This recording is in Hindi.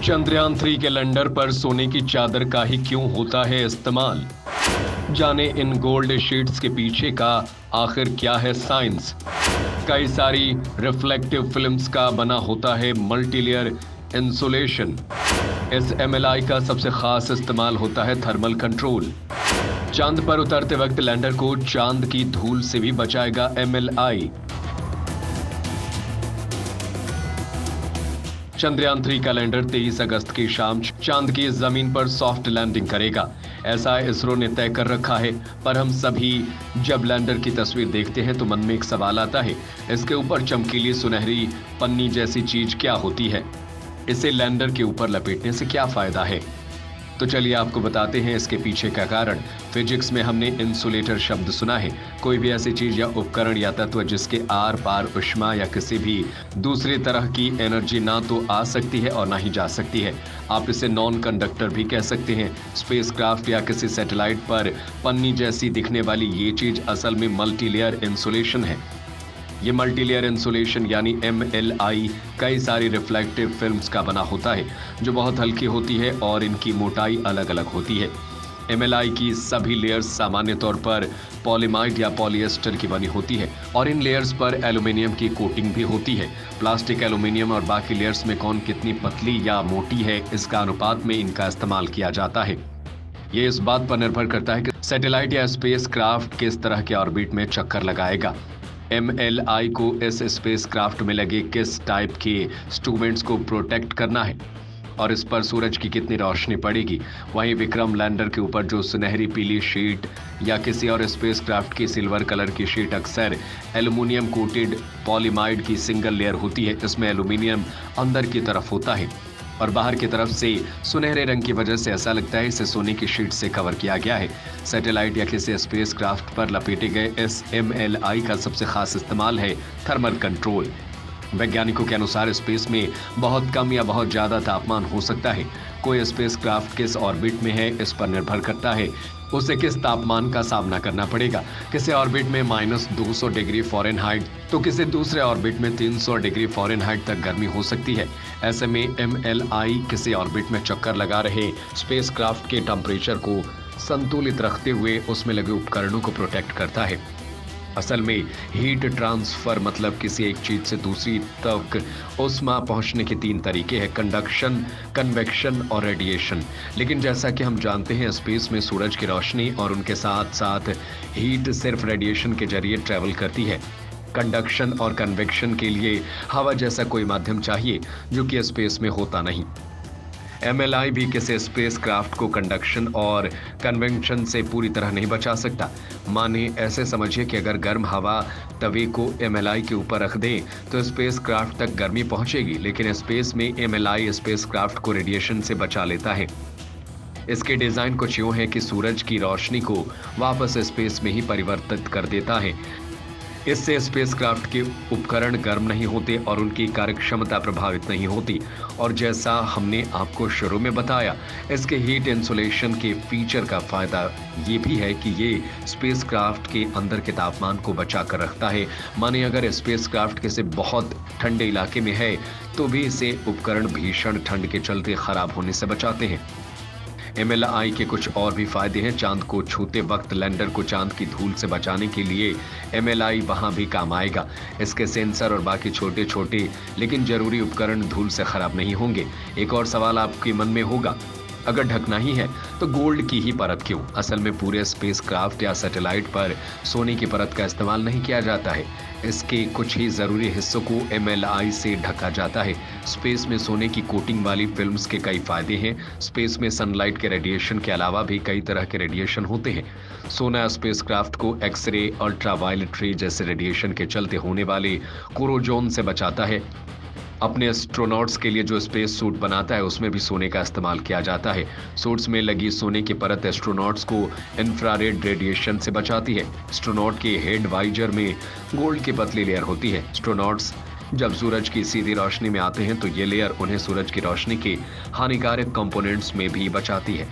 चंद्रयान 3 के लैंडर पर सोने की चादर का ही क्यों होता है इस्तेमाल? जाने इन गोल्ड शीट्स के पीछे का आखिर क्या है साइंस? कई सारी रिफ्लेक्टिव फिल्म्स का बना होता है मल्टीलेयर इंसुलेशन। इस एमएलआई का सबसे खास इस्तेमाल होता है थर्मल कंट्रोल। चांद पर उतरते वक्त लैंडर को चांद की धूल से भी बचाएगा एमएलआई। चंद्रयान 3 का लैंडर 23 अगस्त की शाम चांद की जमीन पर सॉफ्ट लैंडिंग करेगा, ऐसा इसरो ने तय कर रखा है। पर हम सभी जब लैंडर की तस्वीर देखते हैं तो मन में एक सवाल आता है, इसके ऊपर चमकीली सुनहरी पन्नी जैसी चीज क्या होती है? इसे लैंडर के ऊपर लपेटने से क्या फायदा है? तो चलिए आपको बताते हैं इसके पीछे का कारण। फिजिक्स में हमने इंसुलेटर शब्द सुना है, कोई भी ऐसी चीज या उपकरण या तत्व जिसके आर पार ऊष्मा या किसी भी दूसरी तरह की एनर्जी ना तो आ सकती है और ना ही जा सकती है। आप इसे नॉन कंडक्टर भी कह सकते हैं। स्पेसक्राफ्ट या किसी सैटेलाइट पर पन्नी जैसी दिखने वाली ये चीज असल में मल्टीलेयर इंसुलेशन है। ये मल्टीलेयर इंसुलेशन यानी एमएलआई कई सारी रिफ्लेक्टिव फिल्म्स का बना होता है जो बहुत हल्की होती है और इनकी मोटाई अलग अलग होती है। एमएलआई की सभी लेयर्स सामान्य तौर पर पॉलीमाइड या पॉलिएस्टर की बनी होती है और इन लेयर्स पर एल्यूमिनियम की कोटिंग भी होती है। प्लास्टिक, एल्यूमिनियम और बाकी लेयर्स में कौन कितनी पतली या मोटी है, इसका अनुपात में इनका इस्तेमाल किया जाता है। ये इस बात पर निर्भर करता है कि सैटेलाइट या स्पेस क्राफ्ट किस तरह के ऑर्बिट में चक्कर लगाएगा। एमएलआई को इस स्पेसक्राफ्ट में लगे किस टाइप के इंस्ट्रूमेंट्स को प्रोटेक्ट करना है और इस पर सूरज की कितनी रोशनी पड़ेगी। वहीं विक्रम लैंडर के ऊपर जो सुनहरी पीली शीट या किसी और स्पेसक्राफ्ट की सिल्वर कलर की शीट अक्सर एल्युमिनियम कोटेड पॉलीमाइड की सिंगल लेयर होती है। इसमें एल्युमिनियम अंदर की तरफ होता है और बाहर की तरफ से सुनहरे रंग की वजह से ऐसा लगता है इसे सोने की शीट से कवर किया गया है। सैटेलाइट या किसी स्पेसक्राफ्ट पर लपेटे गए इस एमएलआई का सबसे खास इस्तेमाल है थर्मल कंट्रोल। वैज्ञानिकों के अनुसार स्पेस में बहुत कम या बहुत ज्यादा तापमान हो सकता है। कोई स्पेसक्राफ्ट किस ऑर्बिट में है इस पर निर्भर करता है उसे किस तापमान का सामना करना पड़ेगा। किसी ऑर्बिट में -200 डिग्री फ़ारेनहाइट तो किसी दूसरे ऑर्बिट में 300 डिग्री फ़ारेनहाइट तक गर्मी हो सकती है। ऐसे में एमएलआई किसी ऑर्बिट में चक्कर लगा रहे स्पेसक्राफ्ट के टेम्परेचर को संतुलित रखते हुए उसमें लगे उपकरणों को प्रोटेक्ट करता है। असल में हीट ट्रांसफर मतलब किसी एक चीज से दूसरी तक ऊष्मा पहुंचने के 3 तरीके हैं, कंडक्शन, कन्वेक्शन और रेडिएशन। लेकिन जैसा कि हम जानते हैं स्पेस में सूरज की रोशनी और उनके साथ साथ हीट सिर्फ रेडिएशन के जरिए ट्रेवल करती है। कंडक्शन और कन्वेक्शन के लिए हवा जैसा कोई माध्यम चाहिए जो कि स्पेस में होता नहीं। एमएलआई भी किसी स्पेसक्राफ्ट को कंडक्शन और कन्वेक्शन से पूरी तरह नहीं बचा सकता। माने ऐसे समझिए कि अगर गर्म हवा तवे को एमएलआई के ऊपर रख दें तो स्पेसक्राफ्ट तक गर्मी पहुंचेगी, लेकिन स्पेस में एमएलआई स्पेसक्राफ्ट को रेडिएशन से बचा लेता है। इसके डिजाइन कुछ यूं है कि सूरज की रोशनी को वापस स्पेस में ही परिवर्तित कर देता है। इससे स्पेसक्राफ्ट के उपकरण गर्म नहीं होते और उनकी कार्यक्षमता प्रभावित नहीं होती। और जैसा हमने आपको शुरू में बताया, इसके हीट इंसुलेशन के फीचर का फायदा ये भी है कि ये स्पेसक्राफ्ट के अंदर के तापमान को बचा कर रखता है। माने अगर स्पेसक्राफ्ट किसी बहुत ठंडे इलाके में है तो भी इसे उपकरण भीषण ठंड के चलते खराब होने से बचाते हैं। एमएलआई के कुछ और भी फायदे हैं। चांद को छूते वक्त लैंडर को चांद की धूल से बचाने के लिए एमएलआई वहां भी काम आएगा। इसके सेंसर और बाकी छोटे छोटे लेकिन जरूरी उपकरण धूल से खराब नहीं होंगे। एक और सवाल आपके मन में होगा, अगर ढकना ही है तो गोल्ड की ही परत क्यों? असल में पूरे स्पेसक्राफ्ट या सैटेलाइट पर सोने की परत का इस्तेमाल नहीं किया जाता है। इसके कुछ ही जरूरी हिस्सों को एमएलआई से ढका जाता है। स्पेस में सोने की कोटिंग वाली फिल्म्स के कई फायदे हैं। स्पेस में सनलाइट के रेडिएशन के अलावा भी कई तरह के रेडिएशन होते हैं। सोना स्पेसक्राफ्ट को एक्सरे, अल्ट्रावायलेट रे जैसे रेडिएशन के चलते होने वाले कोरोजन से बचाता है। अपने एस्ट्रोनॉट्स के लिए जो स्पेस सूट बनाता है उसमें भी सोने का इस्तेमाल किया जाता है। सूट्स में लगी सोने की परत एस्ट्रोनॉट्स को इंफ्रारेड रेडिएशन से बचाती है। एस्ट्रोनॉट के हेड वाइजर में गोल्ड की पतली लेयर होती है। एस्ट्रोनॉट्स जब सूरज की सीधी रोशनी में आते हैं तो ये लेयर उन्हें सूरज की रोशनी के हानिकारक कंपोनेंट्स में भी बचाती है।